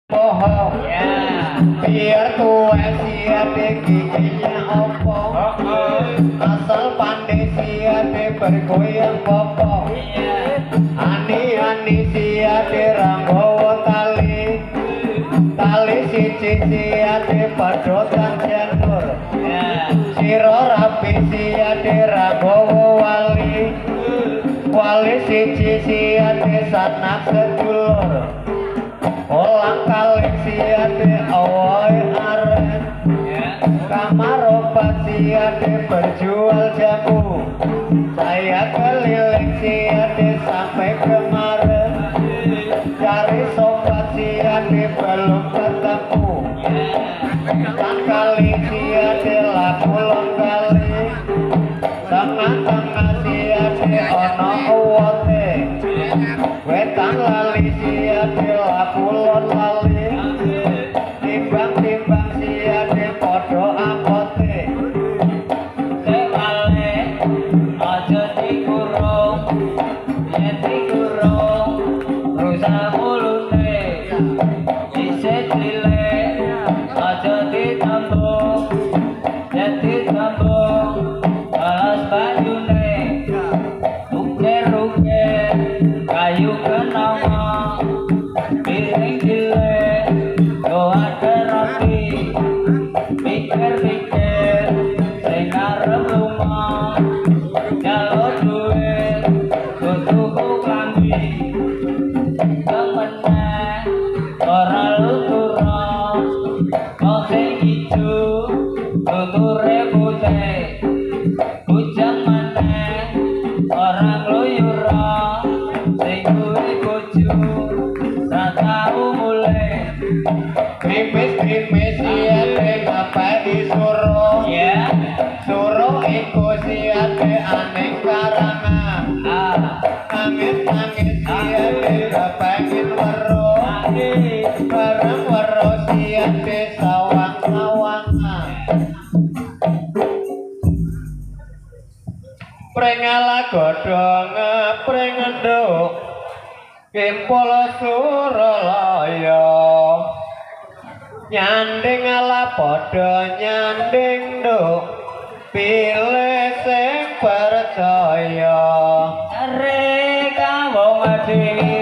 bohong Ya. biar tua siade giginya ompong asal pandai siade bergoyang popong ani siade ranggawa tali tali siji siade padotan janur siro rapi siade ranggawa wali wali siji siade sanak sedulur olang kali siade awai aren kamar obat siade berjual jamu saya keliling siade sampai kemarin cari sobat siade belum ketemu kan kali siade laku long kali tengah-tengah siade ono uwote wetan lali siade lapulon lali timbang-timbang siade podo apote Tekale aja dikurung yen dikurung rusak mulune isih cilik aja ditambung yen ditambung balas banyune uker-uker kayu kenanga piring cilik yo ada roti pikir-pikir sing arep lumah jalur duit tuku klambi kemeneh ora lutura kok sing ijo tuture putih bujang maneh ora ngluyura sing duwe bojo ra tau mulih krimis-krimis siade ngapai suruh ya suruh iku siade aneh karangan nangis-nangis siade ngapengin weruh bareng weruh siade sawang-sawangan pringala godhong pring enduk kimpul suralaya nyanding ala padha nyanding nduk pilih sing percaya Are kawong adi